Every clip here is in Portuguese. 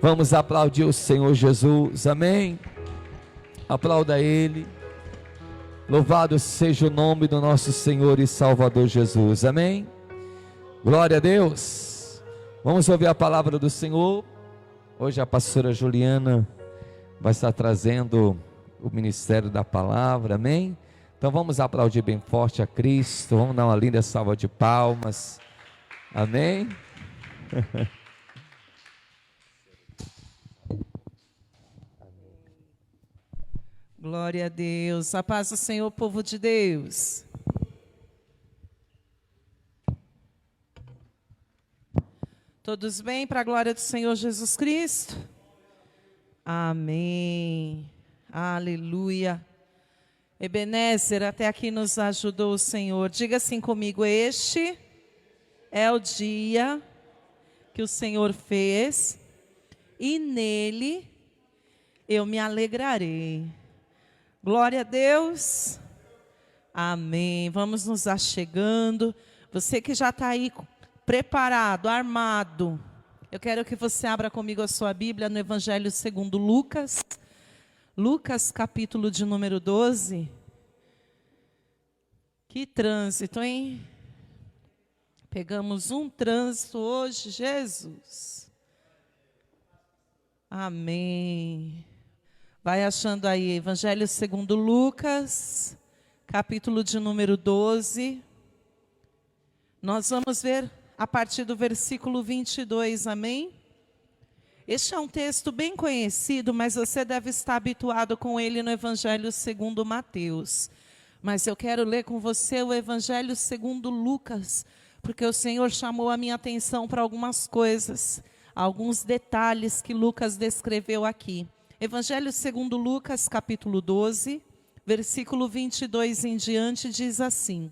Vamos aplaudir o Senhor Jesus, amém? Aplauda Ele. Louvado seja o nome do nosso Senhor e Salvador Jesus, amém? Glória a Deus. Vamos ouvir a palavra do Senhor. Hoje a pastora Juliana vai estar trazendo o ministério da palavra, amém? Então vamos aplaudir bem forte a Cristo, vamos dar uma linda salva de palmas, amém? Glória a Deus, a paz do Senhor, povo de Deus. Todos bem, para a glória do Senhor Jesus Cristo? Amém, aleluia. Ebenezer, até aqui nos ajudou o Senhor. Diga assim comigo: este é o dia que o Senhor fez e nele eu me alegrarei. Glória a Deus, amém. Vamos nos achegando. Você que já está aí preparado, armado, eu quero que você abra comigo a sua Bíblia no Evangelho segundo Lucas. Lucas, capítulo de número 12. Que trânsito, hein? Pegamos um trânsito hoje, Jesus. Amém. Vai achando aí, Evangelho segundo Lucas, capítulo de número 12. Nós vamos ver a partir do versículo 22, amém? Este é um texto bem conhecido, mas você deve estar habituado com ele no Evangelho segundo Mateus. Mas eu quero ler com você o Evangelho segundo Lucas, porque o Senhor chamou a minha atenção para algumas coisas, alguns detalhes que Lucas descreveu aqui. Evangelho segundo Lucas, capítulo 12, versículo 22 em diante, diz assim: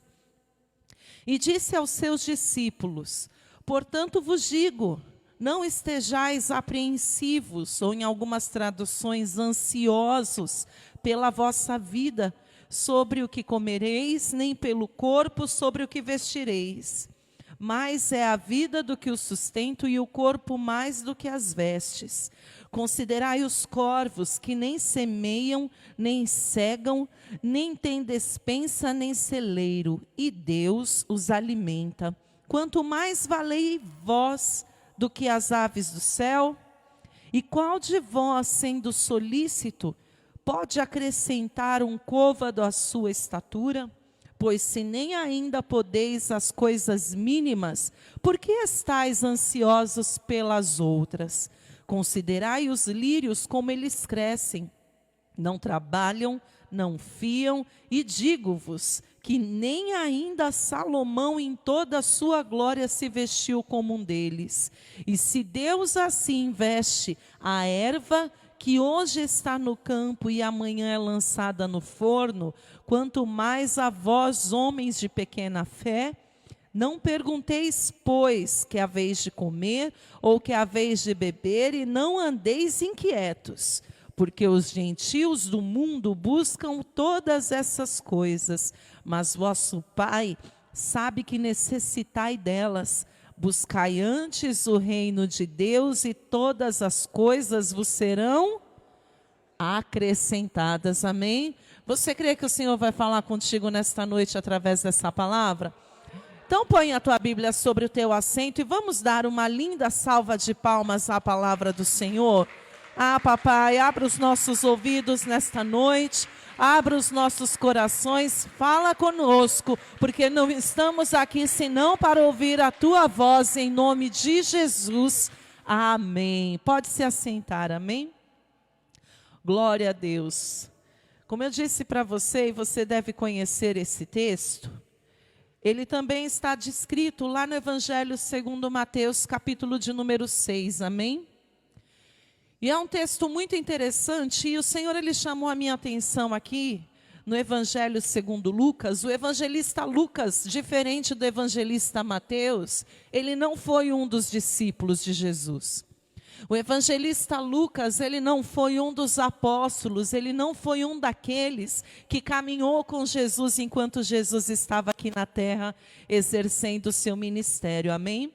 E disse aos seus discípulos: Portanto vos digo, não estejais apreensivos, ou em algumas traduções, ansiosos pela vossa vida, sobre o que comereis, nem pelo corpo, sobre o que vestireis. Mais é a vida do que o sustento, e o corpo mais do que as vestes. Considerai os corvos, que nem semeiam, nem cegam, nem têm despensa, nem celeiro, e Deus os alimenta. Quanto mais valei vós do que as aves do céu? E qual de vós, sendo solícito, pode acrescentar um côvado à sua estatura? Pois se nem ainda podeis as coisas mínimas, por que estáis ansiosos pelas outras? Considerai os lírios como eles crescem. Não trabalham, não fiam, e digo-vos que nem ainda Salomão em toda a sua glória se vestiu como um deles. E se Deus assim veste a erva que hoje está no campo e amanhã é lançada no forno, quanto mais a vós, homens de pequena fé? Não pergunteis, pois, que haveis de comer ou que haveis de beber, e não andeis inquietos, porque os gentios do mundo buscam todas essas coisas, mas vosso Pai sabe que necessitai delas. Buscai antes o reino de Deus, e todas as coisas vos serão acrescentadas, amém? Você crê que o Senhor vai falar contigo nesta noite através dessa palavra? Então põe a tua Bíblia sobre o teu assento e vamos dar uma linda salva de palmas à palavra do Senhor. Ah, papai, abra os nossos ouvidos nesta noite, abra os nossos corações, fala conosco, porque não estamos aqui senão para ouvir a tua voz, em nome de Jesus. Amém. Pode se assentar, amém? Glória a Deus. Como eu disse para você, e você deve conhecer esse texto, ele também está descrito lá no Evangelho segundo Mateus, capítulo de número 6, amém? E é um texto muito interessante, e o Senhor ele chamou a minha atenção aqui, no Evangelho segundo Lucas. O evangelista Lucas, diferente do evangelista Mateus, ele não foi um dos discípulos de Jesus. O evangelista Lucas, ele não foi um dos apóstolos, ele não foi um daqueles que caminhou com Jesus enquanto Jesus estava aqui na terra exercendo o seu ministério, amém?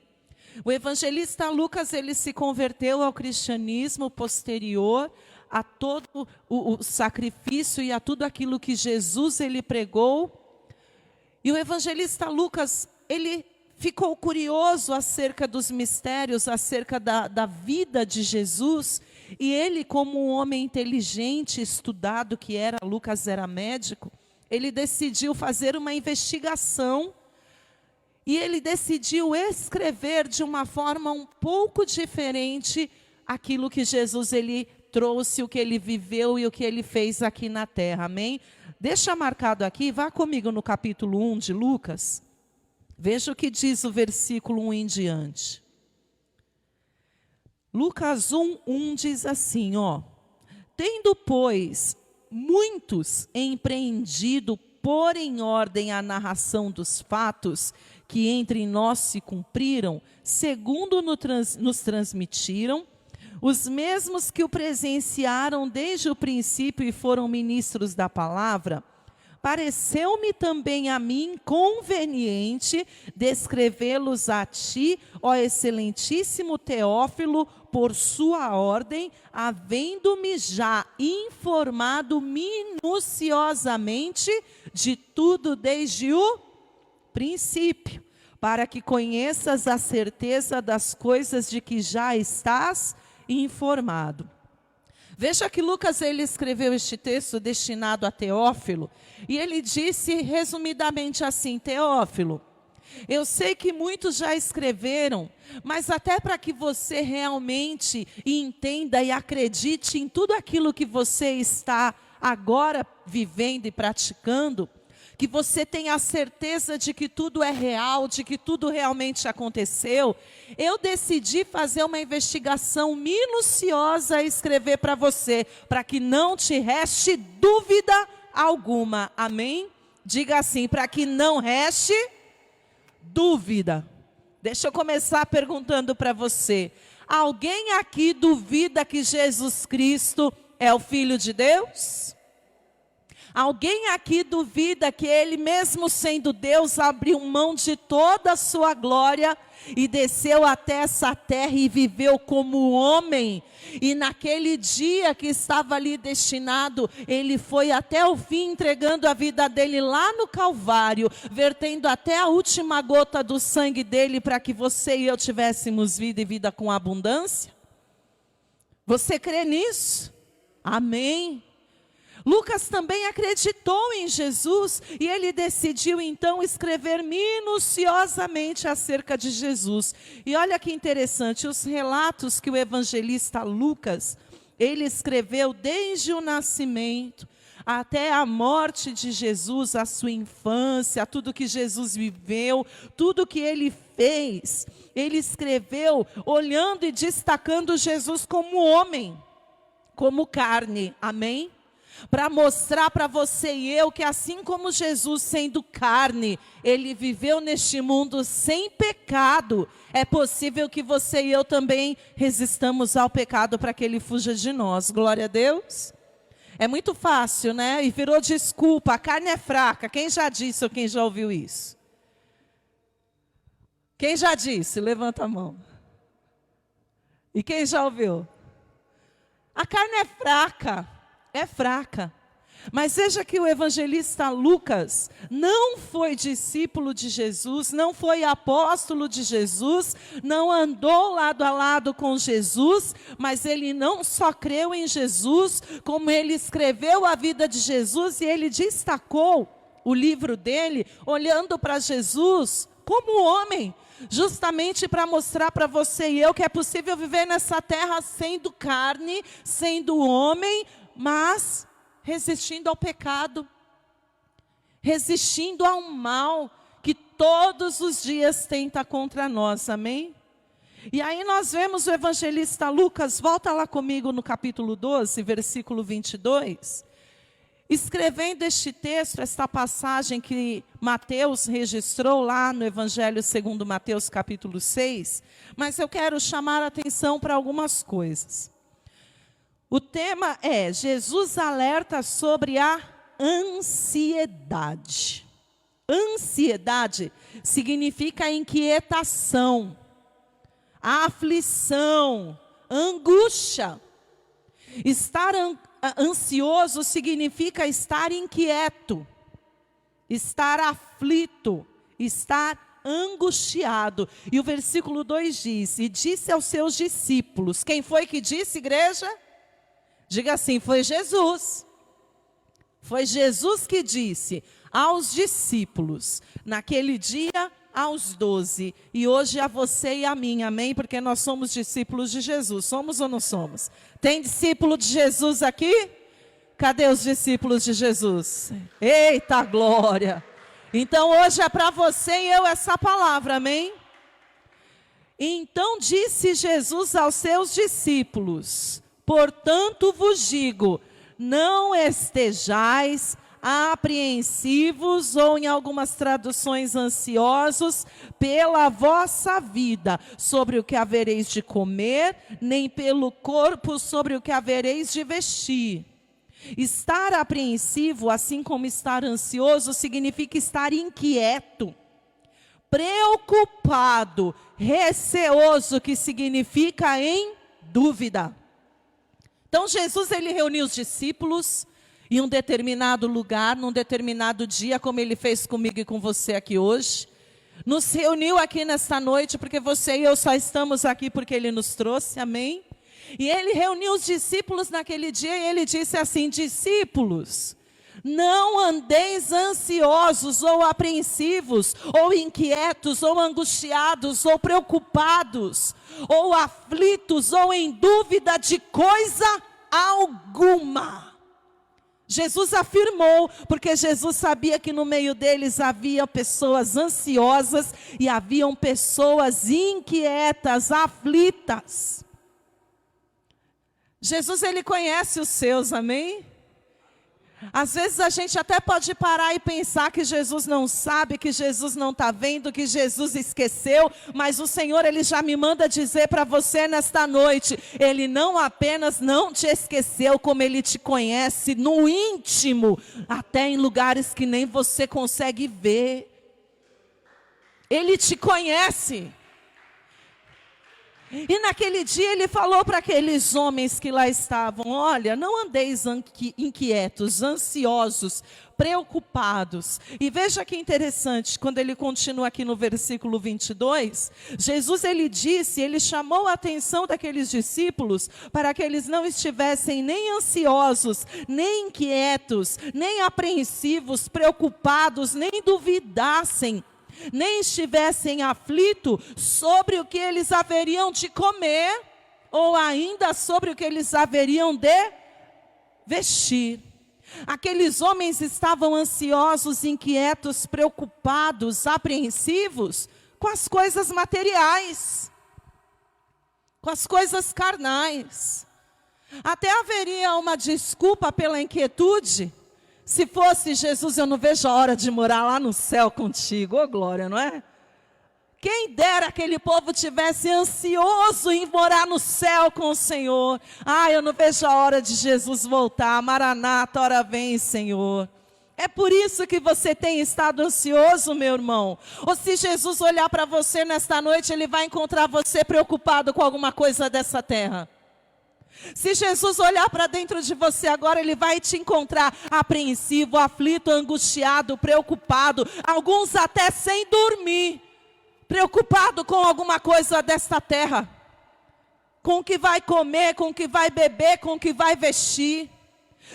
O evangelista Lucas, ele se converteu ao cristianismo posterior a todo o sacrifício e a tudo aquilo que Jesus ele pregou. E o evangelista Lucas, ele ficou curioso acerca dos mistérios, acerca da vida de Jesus. E ele, como um homem inteligente, estudado que era, Lucas era médico, ele decidiu fazer uma investigação. E ele decidiu escrever de uma forma um pouco diferente aquilo que Jesus ele trouxe, o que ele viveu e o que ele fez aqui na terra, amém? Deixa marcado aqui, vá comigo no capítulo 1 de Lucas. Veja o que diz o versículo 1 em diante. Lucas 1 diz assim, ó. Tendo, pois, muitos empreendido pôr em ordem a narração dos fatos que entre nós se cumpriram, segundo nos transmitiram, os mesmos que o presenciaram desde o princípio e foram ministros da palavra, pareceu-me também a mim conveniente descrevê-los a ti, ó excelentíssimo Teófilo, por sua ordem, havendo-me já informado minuciosamente de tudo desde o princípio, para que conheças a certeza das coisas de que já estás informado. Veja que Lucas ele escreveu este texto destinado a Teófilo, e ele disse resumidamente assim: Teófilo, eu sei que muitos já escreveram, mas até para que você realmente entenda e acredite em tudo aquilo que você está agora vivendo e praticando, que você tenha a certeza de que tudo é real, de que tudo realmente aconteceu, eu decidi fazer uma investigação minuciosa e escrever para você, para que não te reste dúvida alguma, amém? Diga assim, para que não reste dúvida. Deixa eu começar perguntando para você, alguém aqui duvida que Jesus Cristo é o Filho de Deus? Alguém aqui duvida que ele, mesmo sendo Deus, abriu mão de toda a sua glória e desceu até essa terra e viveu como homem? E naquele dia que estava ali destinado, ele foi até o fim entregando a vida dele lá no Calvário, vertendo até a última gota do sangue dele para que você e eu tivéssemos vida e vida com abundância? Você crê nisso? Amém. Lucas também acreditou em Jesus e ele decidiu então escrever minuciosamente acerca de Jesus. E olha que interessante, os relatos que o evangelista Lucas, ele escreveu desde o nascimento até a morte de Jesus, a sua infância, tudo que Jesus viveu, tudo que ele fez, ele escreveu olhando e destacando Jesus como homem, como carne, amém? Para mostrar para você e eu que assim como Jesus sendo carne, ele viveu neste mundo sem pecado, é possível que você e eu também resistamos ao pecado para que ele fuja de nós, glória a Deus. É muito fácil, né? E virou desculpa, a carne é fraca, quem já disse ou quem já ouviu isso? Quem já disse? Levanta a mão. E quem já ouviu? A carne é fraca. É fraca, mas veja que o evangelista Lucas não foi discípulo de Jesus, não foi apóstolo de Jesus, não andou lado a lado com Jesus, mas ele não só creu em Jesus, como ele escreveu a vida de Jesus e ele destacou o livro dele, olhando para Jesus como homem, justamente para mostrar para você e eu que é possível viver nessa terra sendo carne, sendo homem, mas resistindo ao pecado, resistindo ao mal que todos os dias tenta contra nós, amém? E aí nós vemos o evangelista Lucas, volta lá comigo no capítulo 12, versículo 22, escrevendo este texto, esta passagem que Mateus registrou lá no Evangelho segundo Mateus capítulo 6, mas eu quero chamar a atenção para algumas coisas. O tema é, Jesus alerta sobre a ansiedade. Ansiedade significa inquietação. aflição, angústia. Estar ansioso significa estar inquieto, estar aflito, estar angustiado. E o versículo 2 diz: e disse aos seus discípulos. Quem foi que disse, igreja? Diga assim: foi Jesus. Foi Jesus que disse aos discípulos, naquele dia aos 12, e hoje a você e a mim, amém? Porque nós somos discípulos de Jesus, somos ou não somos? Tem discípulo de Jesus aqui? Cadê os discípulos de Jesus? Eita glória! Então hoje é para você e eu essa palavra, amém? Então disse Jesus aos seus discípulos: portanto vos digo, não estejais apreensivos, ou em algumas traduções ansiosos, pela vossa vida, sobre o que havereis de comer, nem pelo corpo sobre o que havereis de vestir. Estar apreensivo, assim como estar ansioso, significa estar inquieto, preocupado, receoso, que significa em dúvida. Então Jesus, ele reuniu os discípulos em um determinado lugar, num determinado dia, como ele fez comigo e com você aqui hoje. Nos reuniu aqui nesta noite, porque você e eu só estamos aqui porque ele nos trouxe, amém? E ele reuniu os discípulos naquele dia e ele disse assim: discípulos, não andeis ansiosos ou apreensivos, ou inquietos, ou angustiados, ou preocupados, ou aflitos, ou em dúvida de coisa alguma. Jesus afirmou, porque Jesus sabia que no meio deles havia pessoas ansiosas e haviam pessoas inquietas, aflitas. Jesus, ele conhece os seus, amém? Às vezes a gente até pode parar e pensar que Jesus não sabe, que Jesus não está vendo, que Jesus esqueceu, mas o Senhor, ele já me manda dizer para você nesta noite, ele não apenas não te esqueceu, como ele te conhece no íntimo, até em lugares que nem você consegue ver. Ele te conhece. E naquele dia ele falou para aqueles homens que lá estavam: olha, não andeis inquietos, ansiosos, preocupados. E veja que interessante, quando ele continua aqui no versículo 22, Jesus, ele disse, ele chamou a atenção daqueles discípulos para que eles não estivessem nem ansiosos, nem inquietos, nem apreensivos, preocupados, nem duvidassem, nem estivessem aflitos sobre o que eles haveriam de comer, ou ainda sobre o que eles haveriam de vestir. Aqueles homens estavam ansiosos, inquietos, preocupados, apreensivos com as coisas materiais, com as coisas carnais. Até haveria uma desculpa pela inquietude. Se fosse Jesus, eu não vejo a hora de morar lá no céu contigo. Ô glória, não é? Quem dera aquele povo tivesse ansioso em morar no céu com o Senhor. Ah, eu não vejo a hora de Jesus voltar. Maranata, ora vem, Senhor. É por isso que você tem estado ansioso, meu irmão. Ou se Jesus olhar para você nesta noite, ele vai encontrar você preocupado com alguma coisa dessa terra. Se Jesus olhar para dentro de você agora, ele vai te encontrar apreensivo, aflito, angustiado, preocupado, alguns até sem dormir, preocupado com alguma coisa desta terra, com o que vai comer, com o que vai beber, com o que vai vestir.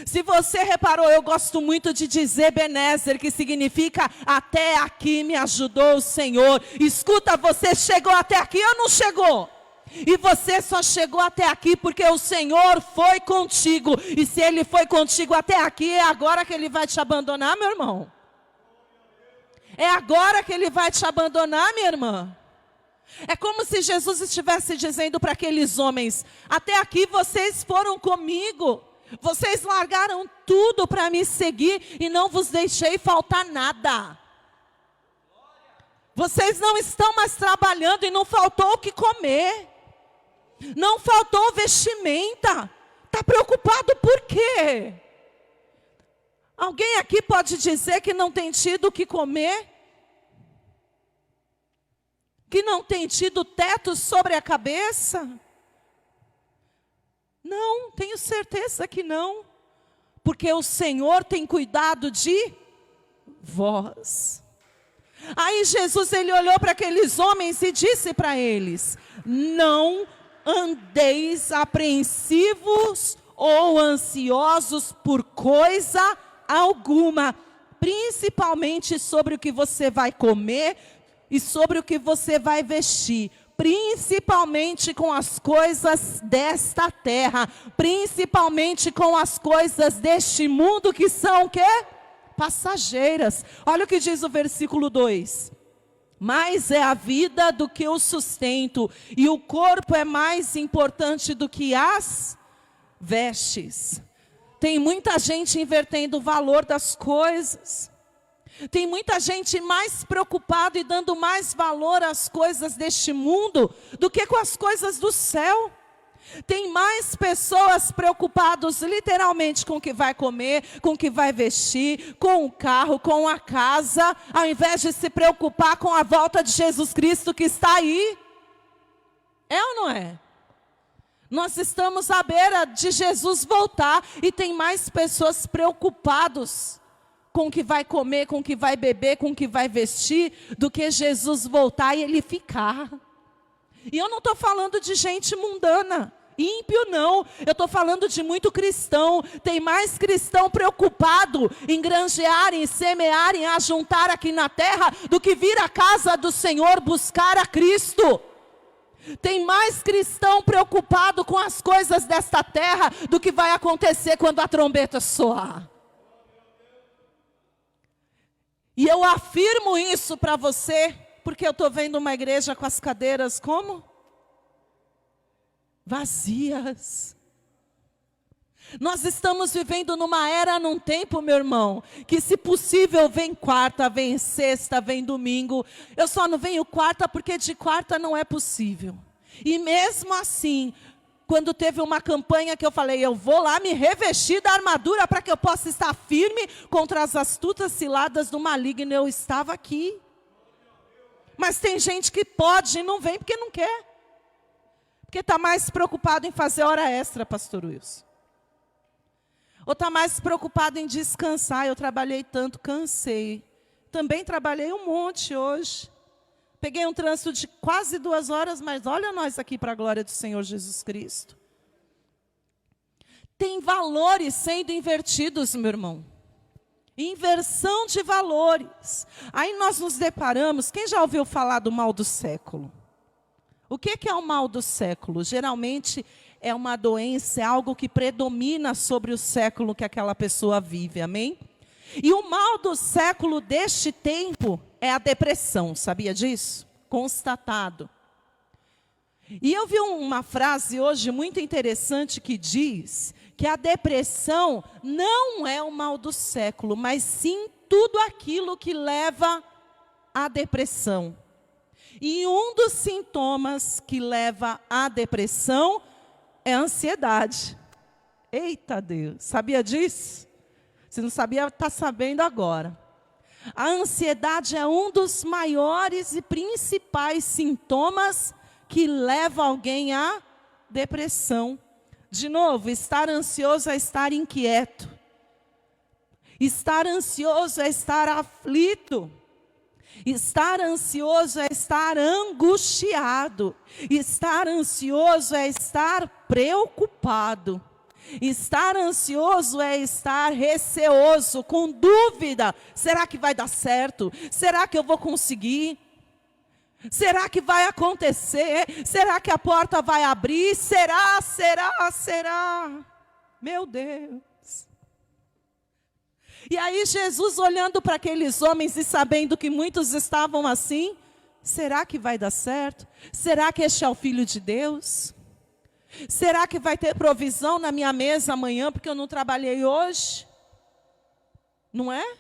Se você reparou, eu gosto muito de dizer Ebenezer, que significa até aqui me ajudou o Senhor. Escuta, você chegou até aqui ou não chegou? E você só chegou até aqui porque o Senhor foi contigo. E se Ele foi contigo até aqui, é agora que Ele vai te abandonar, meu irmão? É agora que Ele vai te abandonar, minha irmã? É como se Jesus estivesse dizendo para aqueles homens: até aqui vocês foram comigo. Vocês largaram tudo para me seguir e não vos deixei faltar nada. Vocês não estão mais trabalhando e não faltou o que comer. Não faltou vestimenta. Está preocupado por quê? Alguém aqui pode dizer que não tem tido o que comer? Que não tem tido teto sobre a cabeça? Não, tenho certeza que não. Porque o Senhor tem cuidado de vós. Aí Jesus, ele olhou para aqueles homens e disse para eles: não andeis apreensivos ou ansiosos por coisa alguma, principalmente sobre o que você vai comer e sobre o que você vai vestir, principalmente com as coisas desta terra, principalmente com as coisas deste mundo que são o quê? Passageiras. Olha o que diz o versículo 2. Mais é a vida do que o sustento, e o corpo é mais importante do que as vestes. Tem muita gente invertendo o valor das coisas. Tem muita gente mais preocupada e dando mais valor às coisas deste mundo do que com as coisas do céu. Tem mais pessoas preocupadas literalmente com o que vai comer, com o que vai vestir, com o carro, com a casa, ao invés de se preocupar com a volta de Jesus Cristo que está aí. É ou não é? Nós estamos à beira de Jesus voltar e tem mais pessoas preocupadas com o que vai comer, com o que vai beber, com o que vai vestir, do que Jesus voltar e ele ficar. E eu não estou falando de gente mundana, ímpio não. Eu estou falando de muito cristão. Tem mais cristão preocupado em granjearem, semearem, ajuntar aqui na terra, do que vir à casa do Senhor buscar a Cristo. Tem mais cristão preocupado com as coisas desta terra, do que vai acontecer quando a trombeta soar. E eu afirmo isso para você, porque eu estou vendo uma igreja com as cadeiras como? Vazias. Nós estamos vivendo numa era, num tempo, meu irmão, que se possível vem quarta, vem sexta, vem domingo. Eu só não venho quarta porque de quarta não é possível. E mesmo assim, quando teve uma campanha que eu falei, eu vou lá me revestir da armadura para que eu possa estar firme contra as astutas ciladas do maligno, eu estava aqui. Mas tem gente que pode e não vem porque não quer. Porque está mais preocupado em fazer hora extra, pastor Wilson. Ou está mais preocupado em descansar. Eu trabalhei tanto, cansei. Também trabalhei um monte hoje. Peguei um trânsito de quase 2 horas, mas olha nós aqui para a glória do Senhor Jesus Cristo. Tem valores sendo invertidos, meu irmão. Inversão de valores. Aí nós nos deparamos, quem já ouviu falar do mal do século? O que é o mal do século? Geralmente é uma doença, é algo que predomina sobre o século que aquela pessoa vive, amém? E o mal do século deste tempo é a depressão, sabia disso? Constatado. E eu vi uma frase hoje muito interessante que diz que a depressão não é o mal do século, mas sim tudo aquilo que leva à depressão. E um dos sintomas que leva à depressão é a ansiedade. Eita Deus, sabia disso? Se não sabia, está sabendo agora. A ansiedade é um dos maiores e principais sintomas que leva alguém à depressão. De novo, estar ansioso é estar inquieto. Estar ansioso é estar aflito. Estar ansioso é estar angustiado. Estar ansioso é estar preocupado. Estar ansioso é estar receoso, com dúvida. Será que vai dar certo? Será que eu vou conseguir? Será que vai acontecer? Será que a porta vai abrir? Será? Meu Deus. E aí Jesus olhando para aqueles homens e sabendo que muitos estavam assim, será que vai dar certo? Será que este é o Filho de Deus? Será que vai ter provisão na minha mesa amanhã porque eu não trabalhei hoje? Não é?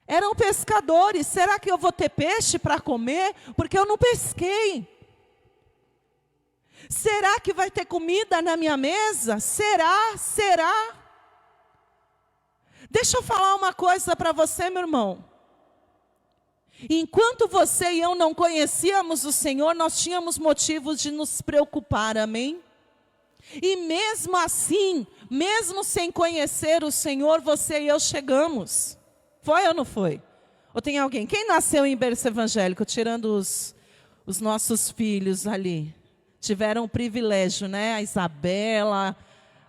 Eram pescadores, será que eu vou ter peixe para comer? Porque eu não pesquei. Será que vai ter comida na minha mesa? Será? Deixa eu falar uma coisa para você, meu irmão. Enquanto você e eu não conhecíamos o Senhor, nós tínhamos motivos de nos preocupar, amém? E mesmo assim, mesmo sem conhecer o Senhor, você e eu chegamos. Foi ou não foi? Ou tem alguém? Quem nasceu em berço evangélico, tirando os nossos filhos ali? Tiveram o privilégio, né? A Isabela,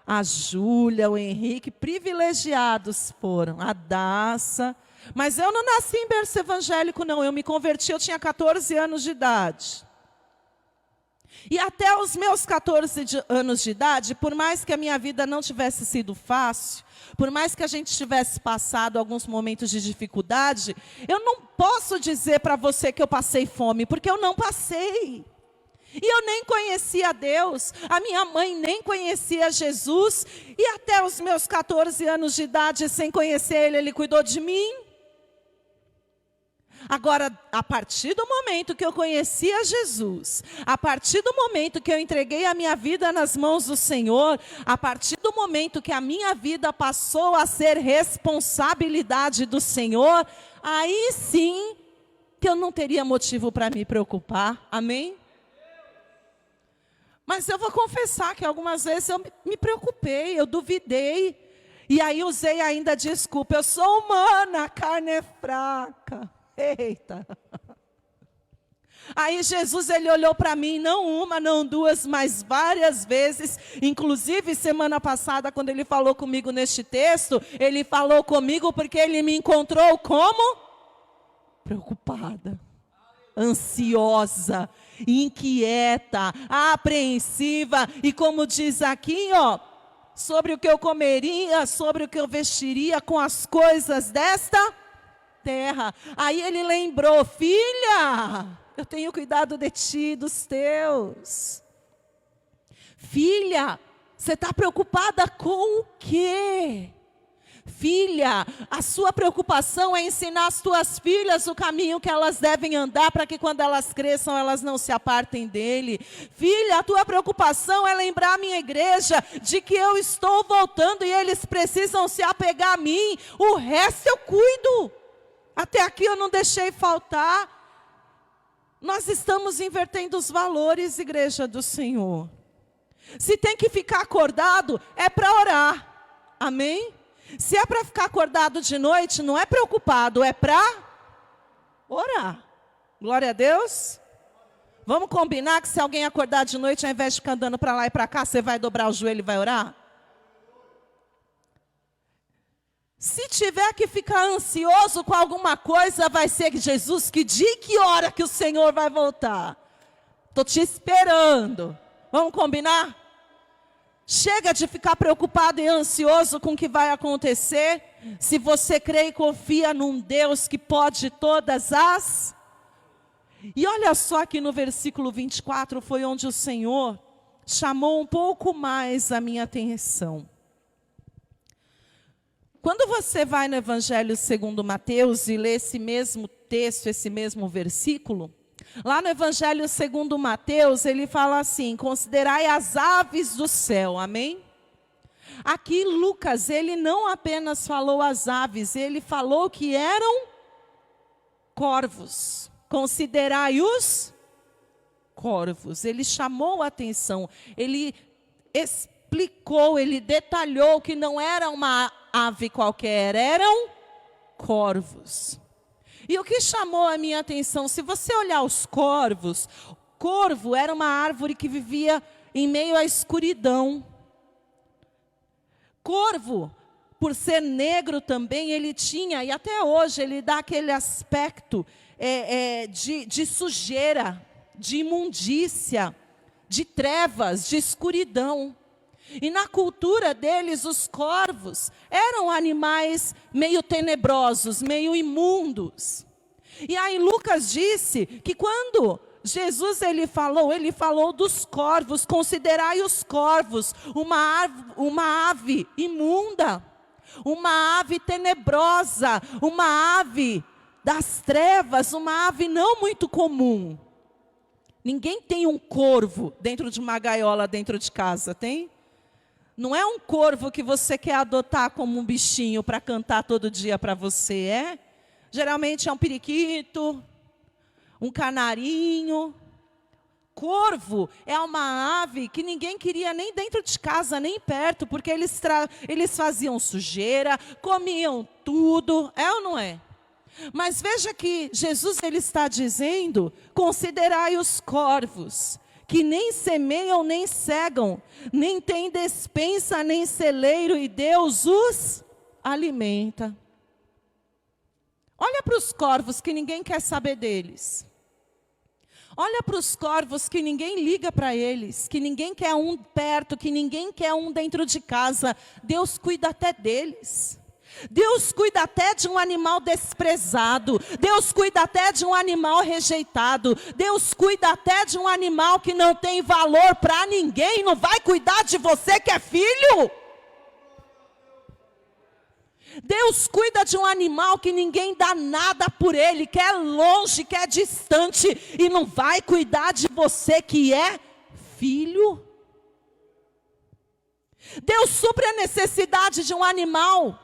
a Júlia, o Henrique, privilegiados foram. A Daça. Mas eu não nasci em berço evangélico, não. Eu me converti, eu tinha 14 anos de idade. E até os meus 14 anos de idade, por mais que a minha vida não tivesse sido fácil, por mais que a gente tivesse passado alguns momentos de dificuldade, eu não posso dizer para você que eu passei fome, porque eu não passei. E eu nem conhecia Deus, a minha mãe nem conhecia Jesus, e até os meus 14 anos de idade, sem conhecer Ele, Ele cuidou de mim. Agora, a partir do momento que eu conhecia Jesus, a partir do momento que eu entreguei a minha vida nas mãos do Senhor, a partir do momento que a minha vida passou a ser responsabilidade do Senhor, aí sim que eu não teria motivo para me preocupar, amém? Mas eu vou confessar que algumas vezes eu me preocupei, eu duvidei, e aí usei ainda a desculpa, eu sou humana, a carne é fraca. Eita! Aí Jesus, ele olhou para mim, não uma, não duas, mas várias vezes. Inclusive, semana passada, quando ele falou comigo neste texto, ele falou comigo porque ele me encontrou como? Preocupada, ansiosa, inquieta, apreensiva. E como diz aqui, ó, sobre o que eu comeria, sobre o que eu vestiria com as coisas desta terra. Aí ele lembrou, filha, eu tenho cuidado de ti, dos teus. Filha, você está preocupada com o quê? Filha, a sua preocupação é ensinar as tuas filhas o caminho que elas devem andar, para que quando elas cresçam, elas não se apartem dele. Filha, a tua preocupação é lembrar a minha igreja de que eu estou voltando e eles precisam se apegar a mim. O resto eu cuido. Até aqui eu não deixei faltar. Nós estamos invertendo os valores, igreja do Senhor. Se tem que ficar acordado, é para orar. Amém? Se é para ficar acordado de noite, não é preocupado, é para orar. Glória a Deus. Vamos combinar que se alguém acordar de noite, ao invés de ficar andando para lá e para cá, você vai dobrar o joelho e vai orar? Se tiver que ficar ansioso com alguma coisa, vai ser que Jesus, que dia e que hora que o Senhor vai voltar? Estou te esperando. Vamos combinar? Chega de ficar preocupado e ansioso com o que vai acontecer. Se você crê e confia num Deus que pode todas as... E olha só que no versículo 24 foi onde o Senhor chamou um pouco mais a minha atenção. Quando você vai no Evangelho segundo Mateus e lê esse mesmo texto, esse mesmo versículo, lá no Evangelho segundo Mateus, ele fala assim, considerai as aves do céu, amém? Aqui Lucas, ele não apenas falou as aves, ele falou que eram corvos. Considerai os corvos. Ele chamou a atenção, ele explicou, ele detalhou que não era uma ave qualquer, eram corvos. E o que chamou a minha atenção, se você olhar os corvos, corvo era uma árvore que vivia em meio à escuridão. Corvo, por ser negro também, ele tinha, e até hoje ele dá aquele aspecto de sujeira, de imundícia, de trevas, de escuridão. E na cultura deles, os corvos eram animais meio tenebrosos, meio imundos. E aí Lucas disse que quando Jesus ele falou dos corvos, considerai os corvos uma ave imunda, uma ave tenebrosa, uma ave das trevas, uma ave não muito comum. Ninguém tem um corvo dentro de uma gaiola dentro de casa, tem? Não é um corvo que você quer adotar como um bichinho para cantar todo dia para você, é? Geralmente é um periquito, um canarinho. Corvo é uma ave que ninguém queria nem dentro de casa, nem perto, porque eles faziam sujeira, comiam tudo, é ou não é? Mas veja que Jesus ele está dizendo, considerai os corvos, que nem semeiam, nem cegam, nem têm despensa, nem celeiro, e Deus os alimenta. Olha para os corvos que ninguém quer saber deles. Olha para os corvos que ninguém liga para eles, que ninguém quer um perto, que ninguém quer um dentro de casa. Deus cuida até deles. Deus cuida até de um animal desprezado. Deus cuida até de um animal rejeitado. Deus cuida até de um animal que não tem valor para ninguém. Não vai cuidar de você que é filho? Deus cuida de um animal que ninguém dá nada por ele, que é longe, que é distante, e não vai cuidar de você que é filho? Deus supre a necessidade de um animal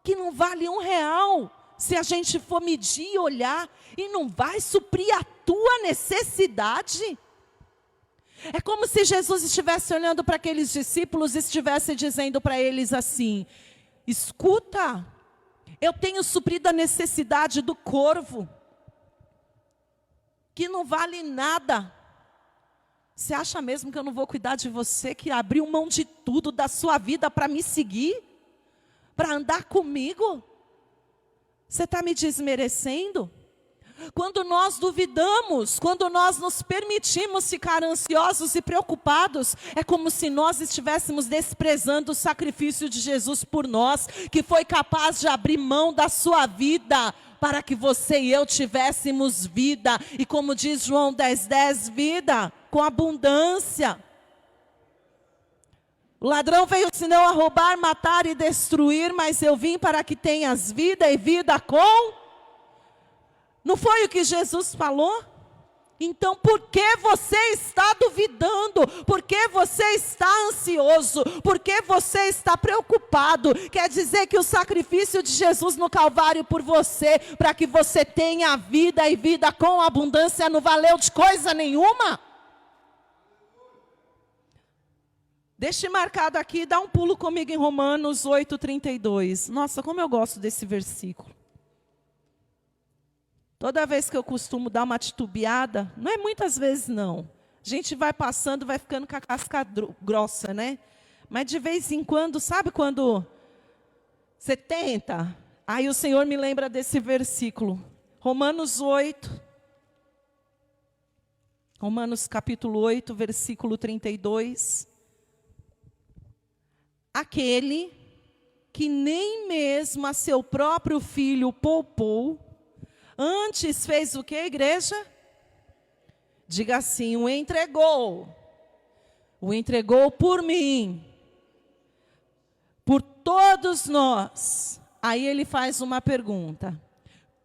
que não vale R$1, se a gente for medir e olhar, e não vai suprir a tua necessidade. É como se Jesus estivesse olhando para aqueles discípulos e estivesse dizendo para eles assim: escuta, eu tenho suprido a necessidade do corvo, que não vale nada. Você acha mesmo que eu não vou cuidar de você, que abriu mão de tudo da sua vida para me seguir? Para andar comigo? Você está me desmerecendo? Quando nós duvidamos, quando nós nos permitimos ficar ansiosos e preocupados, é como se nós estivéssemos desprezando o sacrifício de Jesus por nós, que foi capaz de abrir mão da sua vida, para que você e eu tivéssemos vida, e como diz João 10:10, vida com abundância. O ladrão veio senão a roubar, matar e destruir, mas eu vim para que tenhas vida e vida com... Não foi o que Jesus falou? Então por que você está duvidando? Por que você está ansioso? Por que você está preocupado? Quer dizer que o sacrifício de Jesus no Calvário por você, para que você tenha vida e vida com abundância, não valeu de coisa nenhuma? Deixe marcado aqui, dá um pulo comigo em Romanos 8:32. Nossa, como eu gosto desse versículo. Toda vez que eu costumo dar uma titubeada, não é muitas vezes não. A gente vai passando, vai ficando com a casca grossa, né? Mas de vez em quando, sabe quando você tenta? Aí o Senhor me lembra desse versículo. Romanos capítulo 8, versículo 32. Aquele que nem mesmo a seu próprio filho poupou, antes fez o que, igreja? Diga assim, o entregou por mim, por todos nós. Aí ele faz uma pergunta: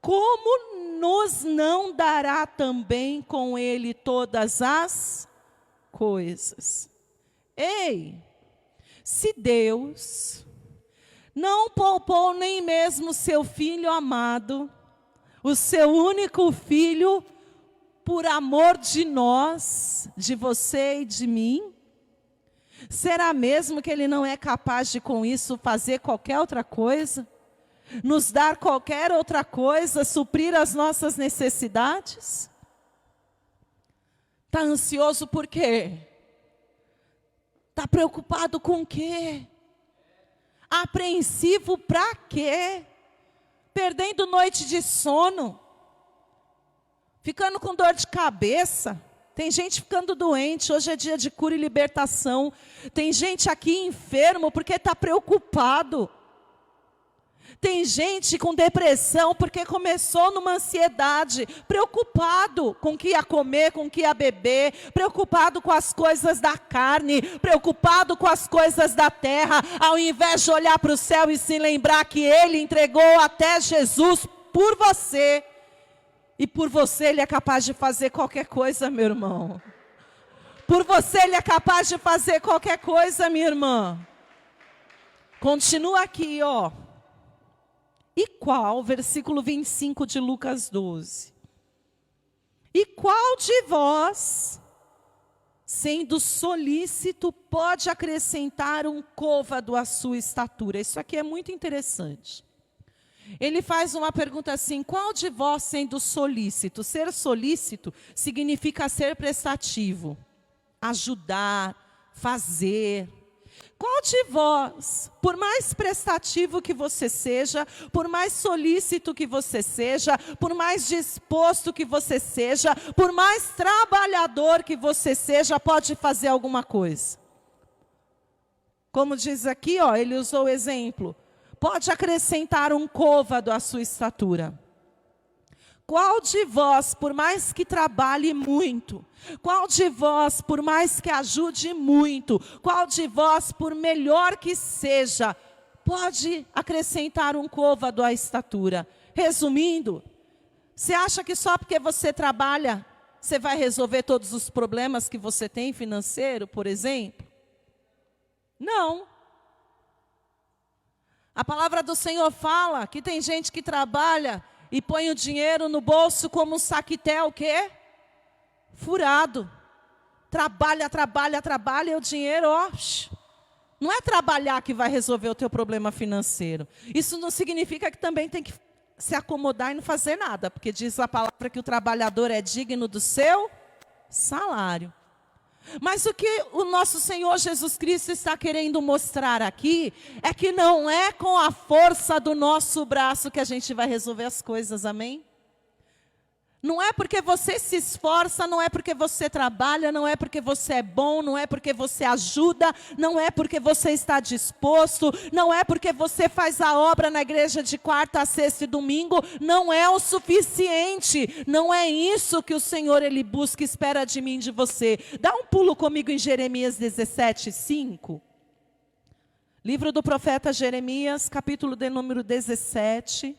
como nos não dará também com ele todas as coisas? Ei, se Deus não poupou nem mesmo seu Filho amado, o seu único Filho, por amor de nós, de você e de mim, será mesmo que Ele não é capaz de com isso fazer qualquer outra coisa? Nos dar qualquer outra coisa, suprir as nossas necessidades? Está ansioso por quê? Está preocupado com o quê? Apreensivo para quê? Perdendo noite de sono, ficando com dor de cabeça. Tem gente ficando doente, hoje é dia de cura e libertação. Tem gente aqui enfermo porque está preocupado. Tem gente com depressão porque começou numa ansiedade, preocupado com o que ia comer, com o que ia beber, preocupado com as coisas da carne, preocupado com as coisas da terra, ao invés de olhar para o céu e se lembrar que Ele entregou até Jesus por você, e por você Ele é capaz de fazer qualquer coisa, meu irmão. Por você Ele é capaz de fazer qualquer coisa, minha irmã. Continua aqui, ó. E qual, versículo 25 de Lucas 12. E qual de vós, sendo solícito, pode acrescentar um côvado à sua estatura? Isso aqui é muito interessante. Ele faz uma pergunta assim: qual de vós sendo solícito? Ser solícito significa ser prestativo, ajudar, fazer. Qual de vós, por mais prestativo que você seja, por mais solícito que você seja, por mais disposto que você seja, por mais trabalhador que você seja, pode fazer alguma coisa? Como diz aqui, ó, ele usou o exemplo. Pode acrescentar um côvado à sua estatura. Qual de vós, por mais que trabalhe muito, qual de vós, por mais que ajude muito, qual de vós, por melhor que seja, pode acrescentar um côvado à estatura? Resumindo, você acha que só porque você trabalha, você vai resolver todos os problemas que você tem financeiro, por exemplo? Não. A palavra do Senhor fala que tem gente que trabalha e põe o dinheiro no bolso como um saquetel, o quê? Furado. Trabalha, trabalha, trabalha, e o dinheiro, ó, não é trabalhar que vai resolver o teu problema financeiro. Isso não significa que também tem que se acomodar e não fazer nada, porque diz a palavra que o trabalhador é digno do seu salário. Mas o que o nosso Senhor Jesus Cristo está querendo mostrar aqui é que não é com a força do nosso braço que a gente vai resolver as coisas, amém? Não é porque você se esforça, não é porque você trabalha, não é porque você é bom, não é porque você ajuda, não é porque você está disposto, não é porque você faz a obra na igreja de quarta a sexta e domingo, não é o suficiente. Não é isso que o Senhor, Ele busca e espera de mim e de você. Dá um pulo comigo em Jeremias 17, 5. Livro do profeta Jeremias, capítulo de número 17.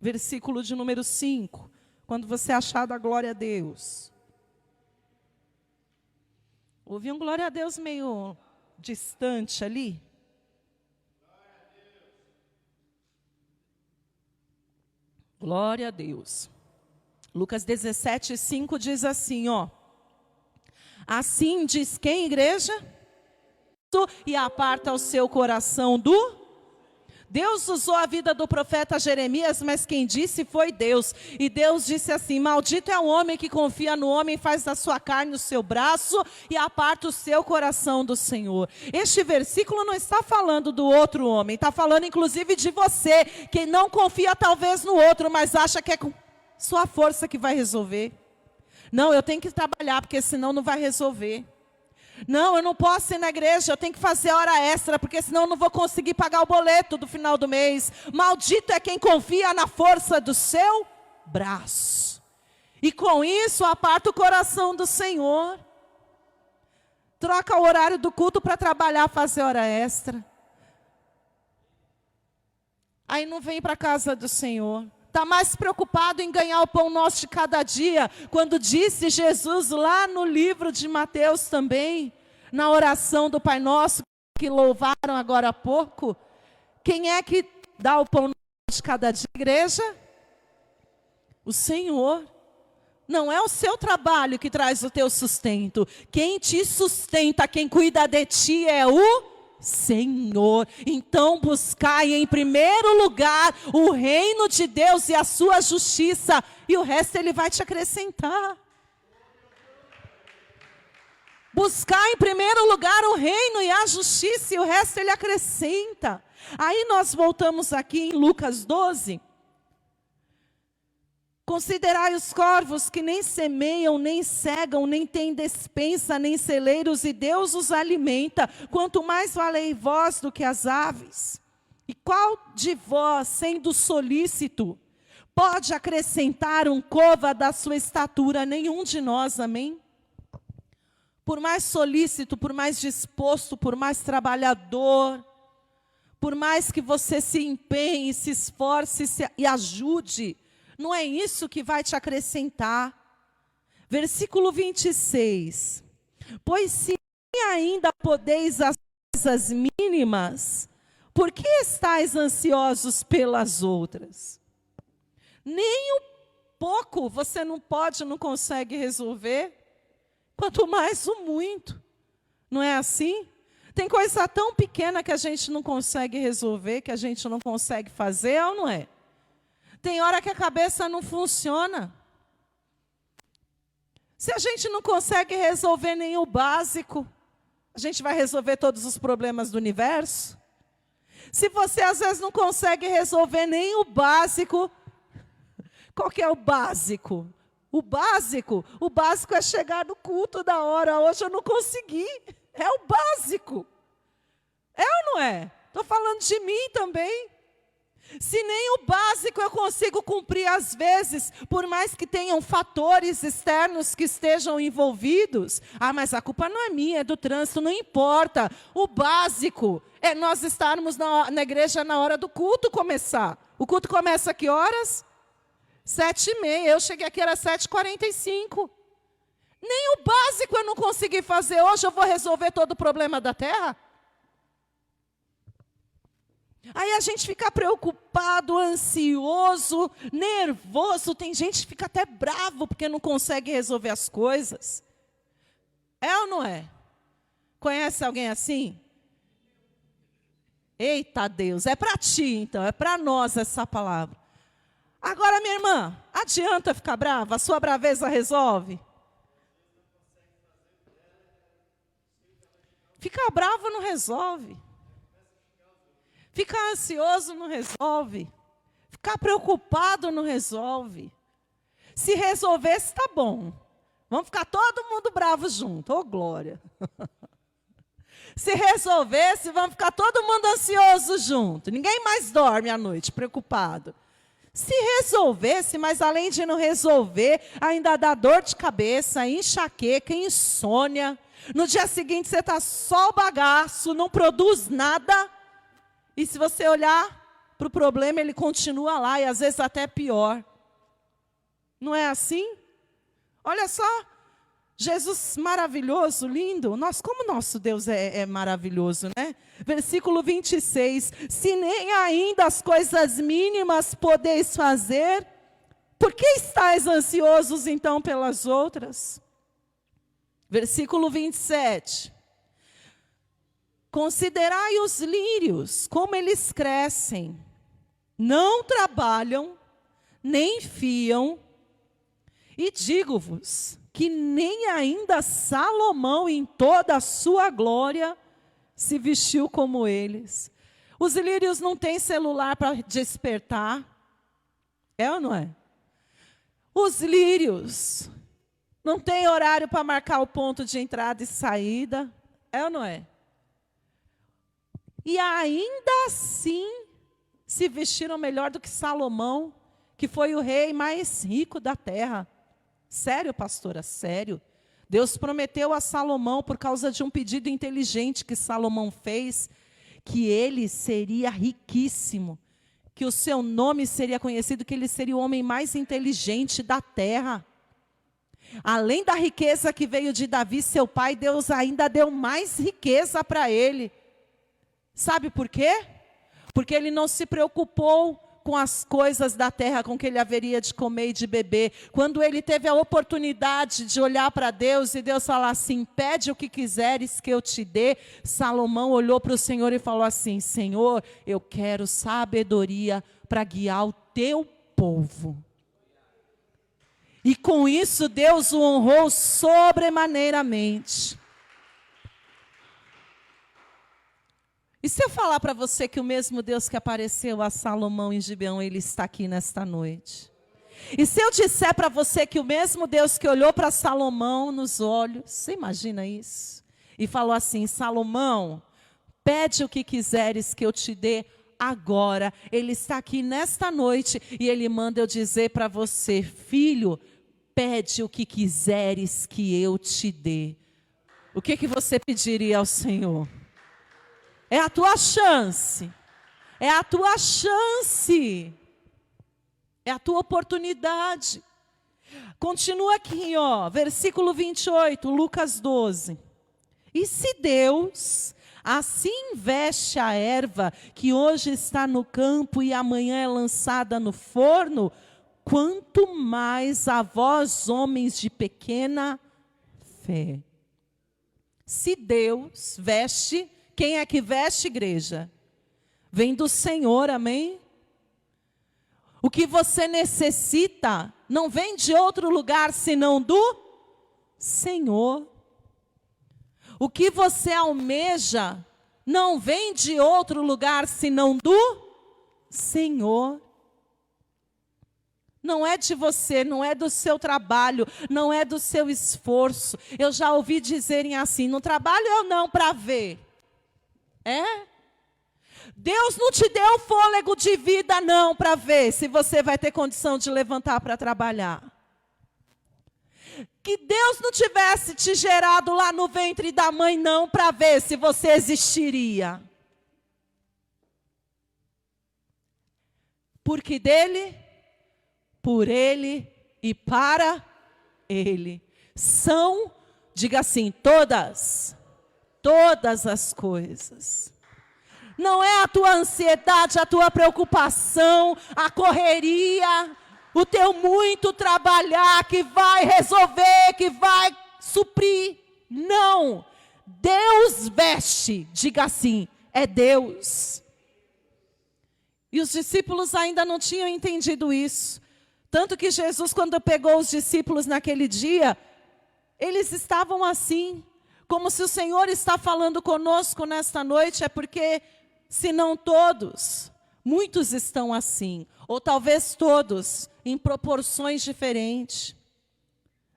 Versículo de número 5. Quando você achar, da glória a Deus. Ouvi um glória a Deus meio distante ali. Glória a Deus. Lucas 17, 5 diz assim, ó. Assim diz quem, igreja? E aparta o seu coração do... Deus usou a vida do profeta Jeremias, mas quem disse foi Deus. E Deus disse assim: maldito é o homem que confia no homem, faz da sua carne o seu braço e aparta o seu coração do Senhor. Este versículo não está falando do outro homem, está falando inclusive de você, que não confia talvez no outro, mas acha que é com sua força que vai resolver. Não, eu tenho que trabalhar, porque senão não vai resolver. Não, eu não posso ir na igreja, eu tenho que fazer hora extra, porque senão eu não vou conseguir pagar o boleto do final do mês. Maldito é quem confia na força do seu braço. E com isso aparta o coração do Senhor. Troca o horário do culto para trabalhar, fazer hora extra. Aí não vem para a casa do Senhor. Está mais preocupado em ganhar o pão nosso de cada dia, quando disse Jesus lá no livro de Mateus também, na oração do Pai Nosso, que louvaram agora há pouco. Quem é que dá o pão nosso de cada dia, igreja? O Senhor. Não é o seu trabalho que traz o teu sustento. Quem te sustenta, quem cuida de ti é o Senhor. Então buscai em primeiro lugar o reino de Deus e a sua justiça, e o resto Ele vai te acrescentar. Buscar em primeiro lugar o reino e a justiça, e o resto Ele acrescenta. Aí nós voltamos aqui em Lucas 12. Considerai os corvos que nem semeiam, nem cegam, nem têm despensa, nem celeiros, e Deus os alimenta. Quanto mais valei vós do que as aves. E qual de vós, sendo solícito, pode acrescentar um côvado à sua estatura? Nenhum de nós, amém? Por mais solícito, por mais disposto, por mais trabalhador, por mais que você se empenhe, se esforce e ajude, não é isso que vai te acrescentar. Versículo 26. Pois se ainda podeis as coisas mínimas, Por que estáis ansiosos pelas outras? Nem um pouco você não consegue resolver, quanto mais o muito. Não é assim? Tem coisa tão pequena que a gente não consegue resolver, que a gente não consegue fazer, ou não é? Tem hora que a cabeça não funciona. Se a gente não consegue resolver nem o básico, a gente vai resolver todos os problemas do universo? Se você às vezes não consegue resolver nem o básico, qual que é o básico? O básico é chegar no culto da hora. Hoje eu não consegui. É o básico. É ou não é? Estou falando de mim também. Se nem o básico eu consigo cumprir às vezes, por mais que tenham fatores externos que estejam envolvidos. Mas a culpa não é minha, é do trânsito, não importa. O básico é nós estarmos na igreja na hora do culto começar. O culto começa a que horas? 7h30, eu cheguei aqui, era 7h45. Nem o básico eu não consegui fazer. Hoje eu vou resolver todo o problema da terra? Aí a gente fica preocupado, ansioso, nervoso. Tem gente que fica até bravo porque não consegue resolver as coisas. É ou não é? Conhece alguém assim? Eita Deus, é para ti então, é para nós essa palavra. Agora, minha irmã, adianta ficar brava? A sua braveza resolve? Ficar bravo não resolve. Ficar ansioso não resolve. Ficar preocupado não resolve. Se resolvesse, está bom. Vamos ficar todo mundo bravo junto. Ô, glória. Se resolvesse, vamos ficar todo mundo ansioso junto. Ninguém mais dorme à noite, preocupado. Se resolvesse, mas além de não resolver, ainda dá dor de cabeça, enxaqueca, insônia. No dia seguinte você está só o bagaço, não produz nada. E se você olhar para o problema, ele continua lá e às vezes até pior. Não é assim? Olha só, Jesus maravilhoso, lindo. Como nosso Deus é maravilhoso, né? Versículo 26. Se nem ainda as coisas mínimas podeis fazer, por que estáis ansiosos então pelas outras? Versículo 27. Considerai os lírios, como eles crescem. Não trabalham, nem fiam. E digo-vos que nem ainda Salomão, em toda a sua glória, se vestiu como eles. Os lírios não têm celular para despertar. É ou não é? Os lírios não têm horário para marcar o ponto de entrada e saída. É ou não é? E ainda assim, se vestiram melhor do que Salomão, que foi o rei mais rico da terra. Sério, pastora, sério. Deus prometeu a Salomão, por causa de um pedido inteligente que Salomão fez, que ele seria riquíssimo, que o seu nome seria conhecido, que ele seria o homem mais inteligente da terra. Além da riqueza que veio de Davi, seu pai, Deus ainda deu mais riqueza para ele. Sabe por quê? Porque ele não se preocupou com as coisas da terra, com que ele haveria de comer e de beber. Quando ele teve a oportunidade de olhar para Deus e Deus falar assim, pede o que quiseres que eu te dê, Salomão olhou para o Senhor e falou assim, Senhor, eu quero sabedoria para guiar o teu povo. E com isso Deus o honrou sobremaneiramente. E se eu falar para você que o mesmo Deus que apareceu a Salomão em Gibeão, ele está aqui nesta noite? E se eu disser para você que o mesmo Deus que olhou para Salomão nos olhos, você imagina isso? E falou assim, Salomão, pede o que quiseres que eu te dê agora. Ele está aqui nesta noite e ele manda eu dizer para você, filho, pede o que quiseres que eu te dê. O que você pediria ao Senhor? É a tua chance. É a tua chance. É a tua oportunidade. Continua aqui, ó, versículo 28, Lucas 12. E se Deus, Assim veste a erva que hoje está no campo e amanhã é lançada no forno, quanto mais a vós, homens de pequena fé. Se Deus veste, quem é que veste, igreja? Vem do Senhor, amém? O que você necessita não vem de outro lugar senão do Senhor. O que você almeja não vem de outro lugar senão do Senhor. Não é de você, não é do seu trabalho, não é do seu esforço. Eu já ouvi dizerem assim, no trabalho eu não para ver. É? Deus não te deu fôlego de vida não para ver se você vai ter condição de levantar para trabalhar. Que Deus não tivesse te gerado lá no ventre da mãe não para ver se você existiria. Porque dele, por ele e para ele são, diga assim, todas as coisas. Não é a tua ansiedade, a tua preocupação, a correria, o teu muito trabalhar que vai resolver, que vai suprir. Não. Deus veste, diga assim, é Deus. E os discípulos ainda não tinham entendido isso. Tanto que Jesus, quando pegou os discípulos naquele dia, eles estavam assim, como se o Senhor está falando conosco nesta noite, é porque, se não todos, muitos estão assim, ou talvez todos, em proporções diferentes.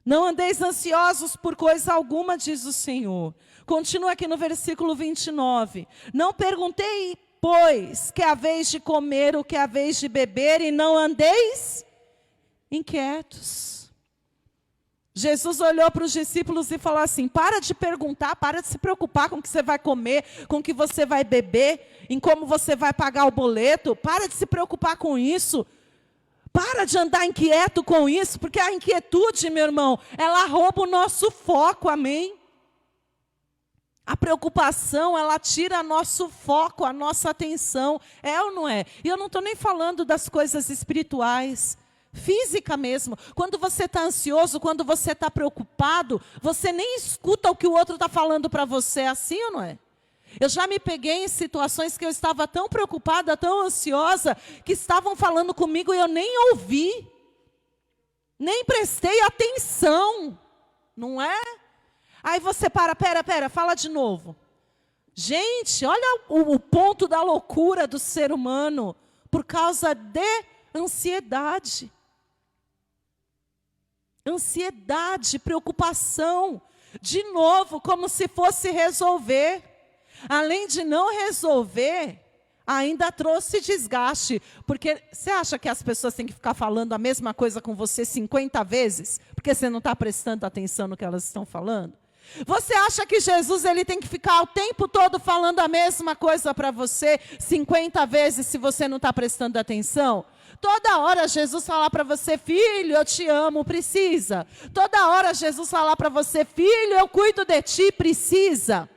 Não andeis ansiosos por coisa alguma, diz o Senhor. Continua aqui no versículo 29. Não perguntei, pois, que haveis de comer ou que haveis de beber, e não andeis inquietos. Jesus olhou para os discípulos e falou assim, para de perguntar, para de se preocupar com o que você vai comer, com o que você vai beber, em como você vai pagar o boleto, para de se preocupar com isso. Para de andar inquieto com isso, porque a inquietude, meu irmão, ela rouba o nosso foco, amém? A preocupação, ela tira nosso foco, a nossa atenção, é ou não é? E eu não estou nem falando das coisas espirituais, física mesmo. Quando você está ansioso, quando você está preocupado, você nem escuta o que o outro está falando para você, é assim ou não é? Eu já me peguei em situações que eu estava tão preocupada, tão ansiosa, que estavam falando comigo e eu nem ouvi, nem prestei atenção, não é? Aí você pera, fala de novo. Gente, olha o ponto da loucura do ser humano, por causa de ansiedade. Ansiedade, preocupação, de novo, como se fosse resolver. Além de não resolver, ainda trouxe desgaste. Porque você acha que as pessoas têm que ficar falando a mesma coisa com você 50 vezes? Porque você não está prestando atenção no que elas estão falando? Você acha que Jesus ele tem que ficar o tempo todo falando a mesma coisa para você 50 vezes se você não está prestando atenção? Toda hora Jesus falar para você, filho, eu te amo, precisa. Toda hora Jesus falar para você, filho, eu cuido de ti, precisa.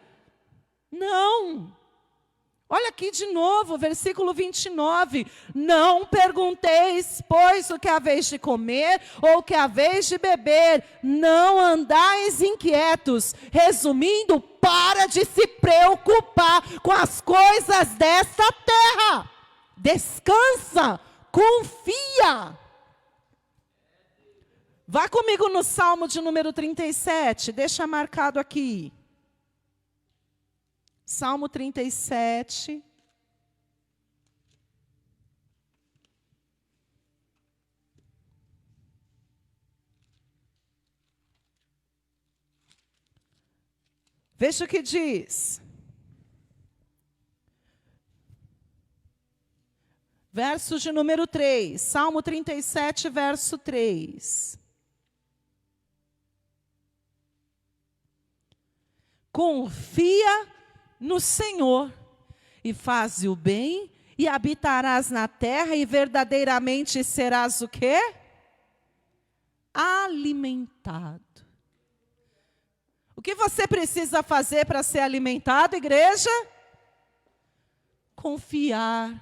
Não. Olha aqui de novo, versículo 29. Não pergunteis, pois, o que haveis de comer ou o que haveis de beber. Não andais inquietos. Resumindo, para de se preocupar com as coisas desta terra. Descansa, confia. Vá comigo no Salmo de número 37, deixa marcado aqui. Salmo 37. Veja o que diz. Verso de número 3. Salmo 37, verso 3. Confia no Senhor, e faze o bem, e habitarás na terra, e verdadeiramente serás o quê? Alimentado. O que você precisa fazer para ser alimentado, igreja? Confiar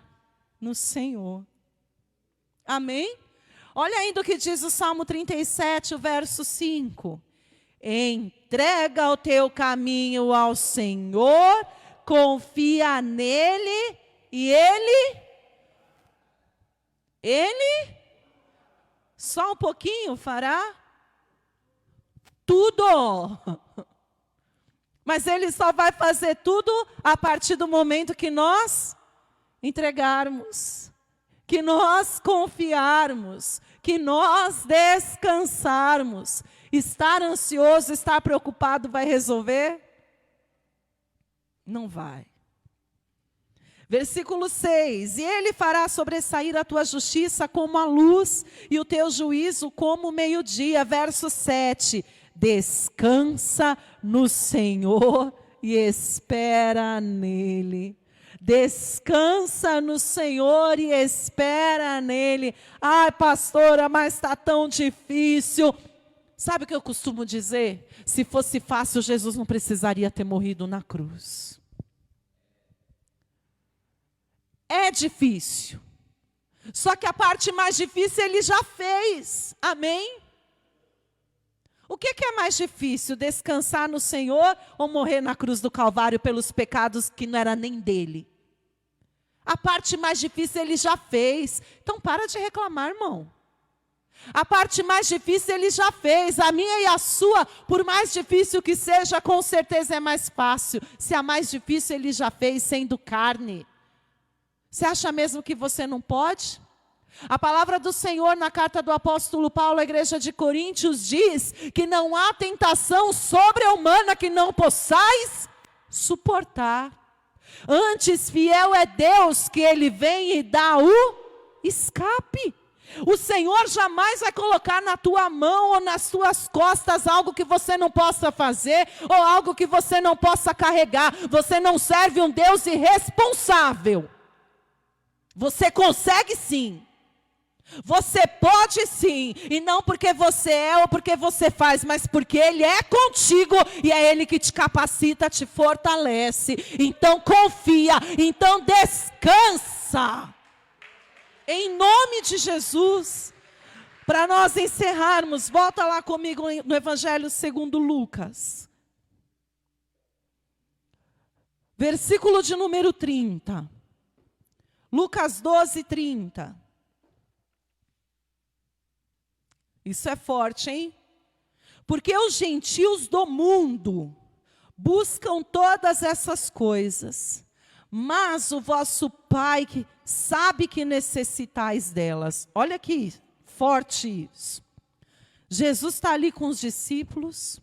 no Senhor. Amém? Olha ainda o que diz o Salmo 37, o verso 5. Entrega o teu caminho ao Senhor, confia nele e Ele só um pouquinho fará tudo. Mas Ele só vai fazer tudo a partir do momento que nós entregarmos, que nós confiarmos, que nós descansarmos. Estar ansioso, estar preocupado vai resolver? Não vai. Versículo 6, e Ele fará sobressair a tua justiça como a luz, e o teu juízo como o meio-dia. Verso 7, descansa no Senhor e espera nele. Descansa no Senhor e espera nele. Ai, pastora, mas está tão difícil. Sabe o que eu costumo dizer? Se fosse fácil, Jesus não precisaria ter morrido na cruz. É difícil. Só que a parte mais difícil Ele já fez. Amém? O que é mais difícil? Descansar no Senhor ou morrer na cruz do Calvário pelos pecados que não era nem dele? A parte mais difícil Ele já fez. Então para de reclamar, irmão. A parte mais difícil Ele já fez. A minha e a sua, por mais difícil que seja, com certeza é mais fácil. Se a mais difícil Ele já fez, sendo carne. Você acha mesmo que você não pode? A palavra do Senhor na carta do apóstolo Paulo à igreja de Coríntios diz que não há tentação sobre-humana que não possais suportar. Antes, fiel é Deus que Ele vem e dá o escape. O Senhor jamais vai colocar na tua mão ou nas tuas costas algo que você não possa fazer ou algo que você não possa carregar. Você não serve um Deus irresponsável. Você consegue sim. Você pode sim, e não porque você é ou porque você faz, mas porque Ele é contigo e é Ele que te capacita, te fortalece. Então confia, então descansa. Em nome de Jesus. Para nós encerrarmos, volta lá comigo no Evangelho segundo Lucas. Versículo de número 30. Lucas 12, 30. Isso é forte, hein? Porque os gentios do mundo buscam todas essas coisas, mas o vosso Pai que sabe que necessitais delas. Olha aqui, forte isso. Jesus está ali com os discípulos,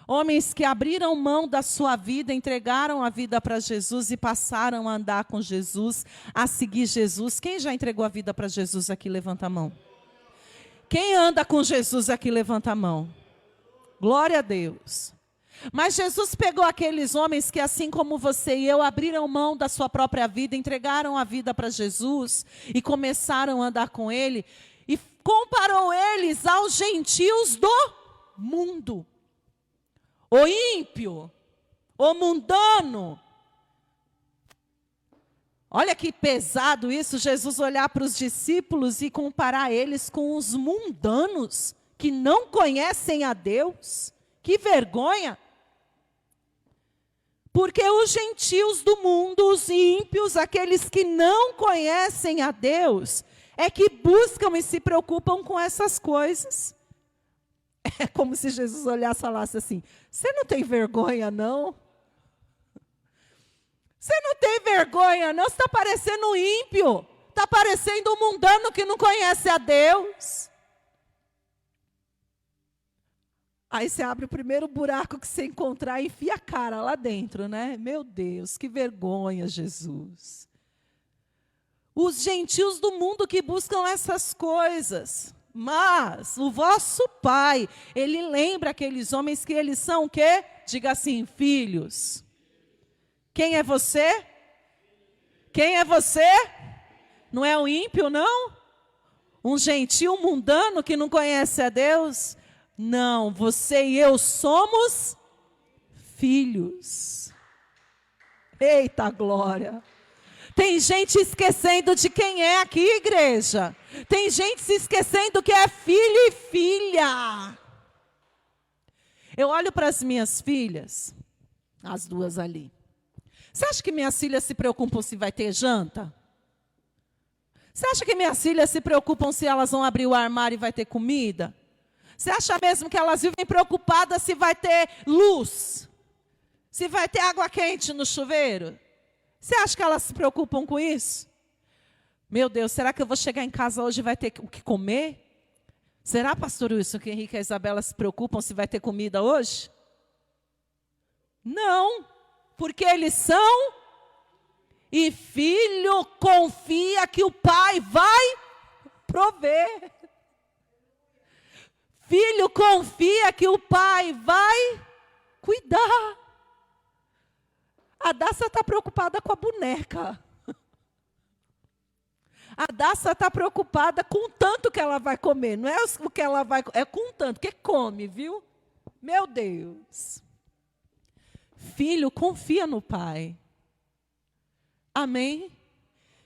homens que abriram mão da sua vida, entregaram a vida para Jesus e passaram a andar com Jesus, a seguir Jesus. Quem já entregou a vida para Jesus aqui, levanta a mão. Quem anda com Jesus aqui, levanta a mão. Glória a Deus. Mas Jesus pegou aqueles homens que, assim como você e eu, abriram mão da sua própria vida, entregaram a vida para Jesus e começaram a andar com Ele, e comparou eles aos gentios do mundo. O ímpio, o mundano. Olha que pesado isso, Jesus olhar para os discípulos e comparar eles com os mundanos, que não conhecem a Deus. Que vergonha! Porque os gentios do mundo, os ímpios, aqueles que não conhecem a Deus, é que buscam e se preocupam com essas coisas. É como se Jesus olhasse e falasse assim: você não tem vergonha, não? Você não tem vergonha, não? Você está parecendo um ímpio. Está parecendo um mundano que não conhece a Deus. Aí você abre o primeiro buraco que você encontrar e enfia a cara lá dentro, né? Meu Deus, que vergonha, Jesus. Os gentios do mundo que buscam essas coisas. Mas o vosso Pai, Ele lembra aqueles homens que eles são o quê? Diga assim, filhos. Quem é você? Quem é você? Não é um ímpio, não? Um gentio mundano que não conhece a Deus? Não, você e eu somos filhos. Eita glória! Tem gente esquecendo de quem é aqui, igreja. Tem gente se esquecendo que é filho e filha. Eu olho para as minhas filhas, as duas ali. Você acha que minhas filhas se preocupam se vai ter janta? Você acha que minhas filhas se preocupam se elas vão abrir o armário e vai ter comida? Você acha mesmo que elas vivem preocupadas se vai ter luz? Se vai ter água quente no chuveiro? Você acha que elas se preocupam com isso? Meu Deus, será que eu vou chegar em casa hoje e vai ter o que comer? Será, pastor Wilson, que Henrique e a Isabela se preocupam se vai ter comida hoje? Não, porque eles são, e filho confia que o pai vai prover. Filho confia que o pai vai cuidar. A Daça está preocupada com a boneca. A Daça está preocupada com o tanto que ela vai comer. Não é o que ela vai comer, é com o tanto que come, viu? Meu Deus. Filho confia no pai. Amém?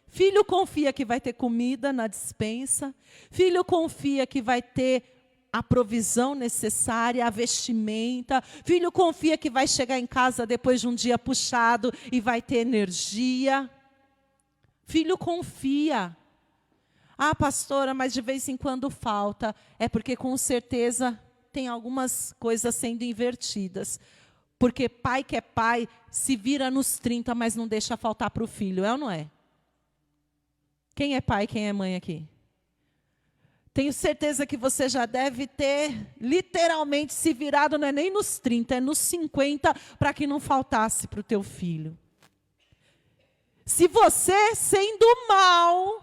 Filho confia que vai ter comida na despensa. Filho confia que vai ter a provisão necessária, a vestimenta. Filho confia que vai chegar em casa depois de um dia puxado e vai ter energia. Filho confia. Ah, pastora, mas de vez em quando falta. É porque com certeza tem algumas coisas sendo invertidas. Porque pai que é pai se vira nos 30, mas não deixa faltar para o filho, é ou não é? Quem é pai, quem é mãe aqui? Tenho certeza que você já deve ter literalmente se virado, não é nem nos 30, é nos 50, para que não faltasse para o teu filho. Se você, sendo mal,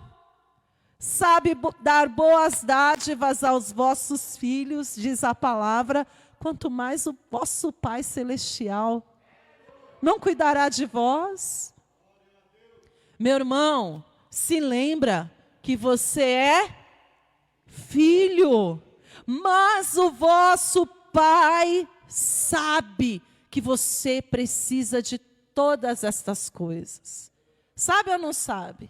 sabe dar boas dádivas aos vossos filhos, diz a palavra, quanto mais o vosso Pai Celestial não cuidará de vós. Meu irmão, se lembra que você é filho, mas o vosso Pai sabe que você precisa de todas estas coisas. Sabe ou não sabe?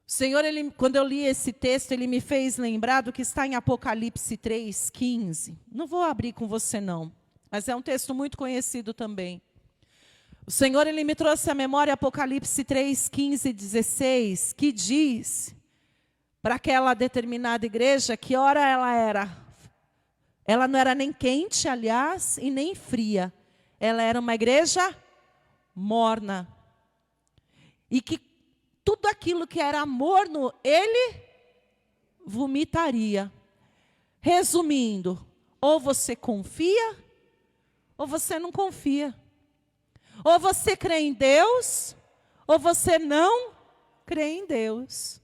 O Senhor, quando eu li esse texto, Ele me fez lembrar do que está em Apocalipse 3:15. Não vou abrir com você não, mas é um texto muito conhecido também. O Senhor, Ele me trouxe à memória Apocalipse 3:15 e 16, que diz para aquela determinada igreja que hora ela era. Ela não era nem quente, aliás, e nem fria. Ela era uma igreja morna. E que tudo aquilo que era morno, ele vomitaria. Resumindo, ou você confia, ou você não confia. Ou você crê em Deus, ou você não crê em Deus.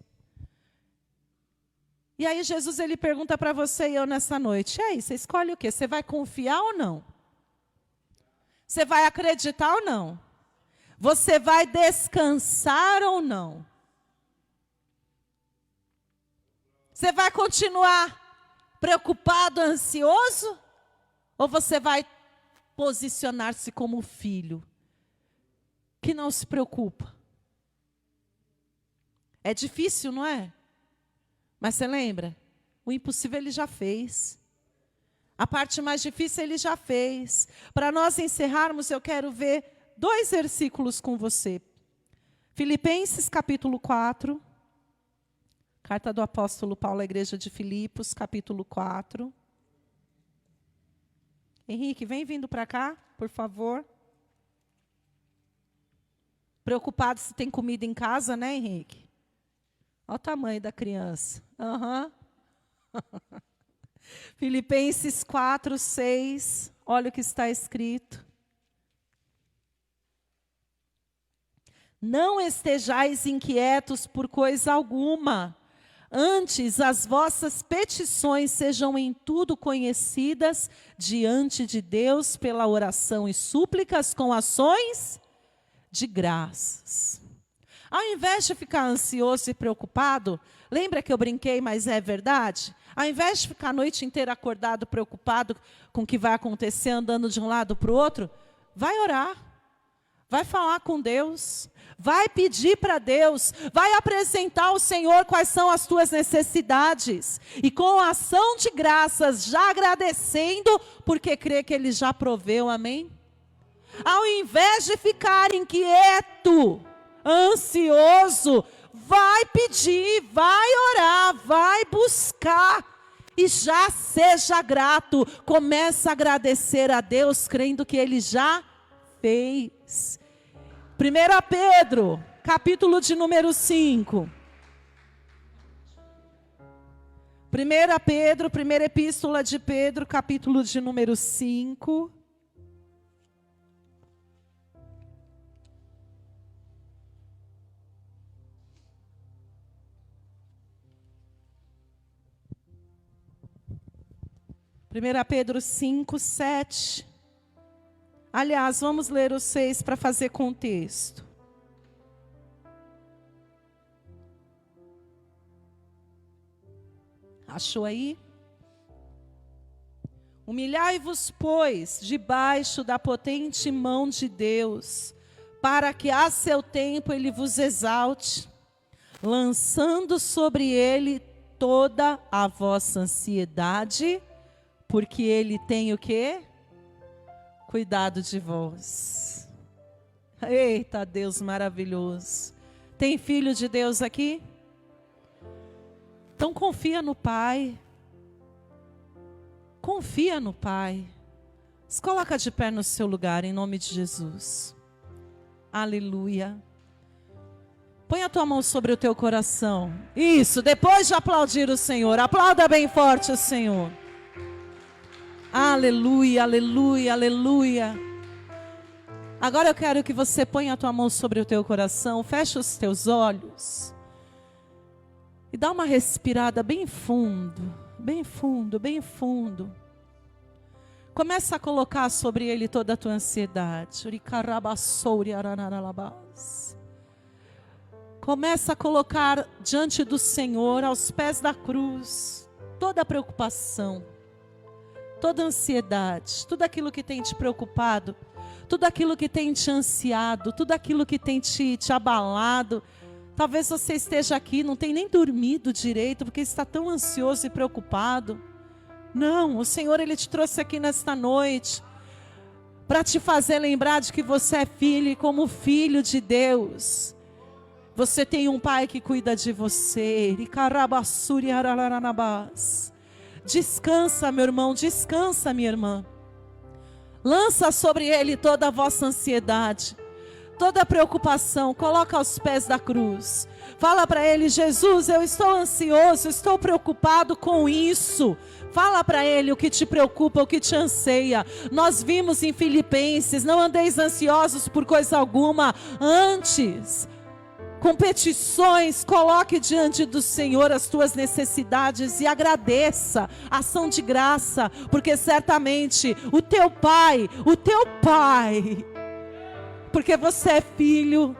E aí Jesus, ele pergunta para você e eu nessa noite, e aí, você escolhe o quê? Você vai confiar ou não? Você vai acreditar ou não? Você vai descansar ou não? Você vai continuar preocupado, ansioso? Ou você vai posicionar-se como filho que não se preocupa? É difícil, não é? Mas você lembra? O impossível Ele já fez. A parte mais difícil Ele já fez. Para nós encerrarmos, eu quero ver 2 versículos com você. Filipenses capítulo 4. Carta do apóstolo Paulo à igreja de Filipos, capítulo 4. Henrique, vem vindo para cá, por favor. Preocupado se tem comida em casa, né, Henrique? Olha o tamanho da criança. Uhum. Filipenses 4:6. Olha o que está escrito. Não estejais inquietos por coisa alguma. Antes, as vossas petições sejam em tudo conhecidas diante de Deus pela oração e súplicas com ações de graças. Ao invés de ficar ansioso e preocupado, Lembra que eu brinquei, mas é verdade? Ao invés de ficar a noite inteira acordado, preocupado com o que vai acontecer, andando de um lado para o outro, vai orar, vai falar com Deus, vai pedir para Deus, vai apresentar ao Senhor quais são as tuas necessidades. E com ação de graças, já agradecendo, porque crê que Ele já proveu, amém? Ao invés de ficar inquieto, ansioso, vai pedir, vai orar, vai buscar. E já seja grato, começa a agradecer a Deus, crendo que Ele já fez. 1 Pedro, capítulo de número 5. 1 Pedro, primeira epístola de Pedro, capítulo de número 5. Primeira Pedro 5, 7. Aliás, vamos ler o 6 para fazer contexto. Achou aí? Humilhai-vos, pois, debaixo da potente mão de Deus, para que a seu tempo Ele vos exalte, lançando sobre Ele toda a vossa ansiedade, porque Ele tem o quê? Cuidado de vós. Eita, Deus maravilhoso. Tem filho de Deus aqui? Então confia no Pai. Confia no Pai. Se coloca de pé no seu lugar, em nome de Jesus. Aleluia. Põe a tua mão sobre o teu coração. Isso, depois de aplaudir o Senhor, aplauda bem forte o Senhor. Aleluia, aleluia, aleluia. Agora eu quero que você ponha a tua mão sobre o teu coração, feche os teus olhos e dá uma respirada bem fundo, bem fundo, bem fundo. Começa a colocar sobre Ele toda a tua ansiedade. Começa a colocar diante do Senhor, aos pés da cruz, toda a preocupação, toda a ansiedade, tudo aquilo que tem te preocupado, tudo aquilo que tem te ansiado, tudo aquilo que tem te abalado. Talvez você esteja aqui, não tem nem dormido direito, porque está tão ansioso e preocupado. Não, o Senhor, Ele te trouxe aqui nesta noite, para te fazer lembrar de que você é filho, e como filho de Deus, você tem um Pai que cuida de você. Descansa, meu irmão, descansa, minha irmã. Lança sobre Ele toda a vossa ansiedade, toda a preocupação, coloca aos pés da cruz. Fala para Ele: Jesus, eu estou ansioso, estou preocupado com isso. Fala para Ele o que te preocupa, o que te anseia. Nós vimos em Filipenses: não andeis ansiosos por coisa alguma, antes, com petições, coloque diante do Senhor as tuas necessidades e agradeça, ação de graça, porque certamente o teu Pai, porque você é filho,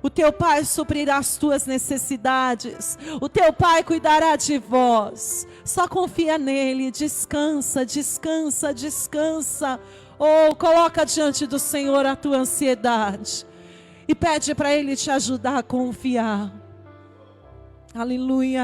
o teu Pai suprirá as tuas necessidades, o teu Pai cuidará de vós. Só confia nele, descansa, descansa, descansa. Ou coloca diante do Senhor a tua ansiedade e pede para Ele te ajudar a confiar. Aleluia.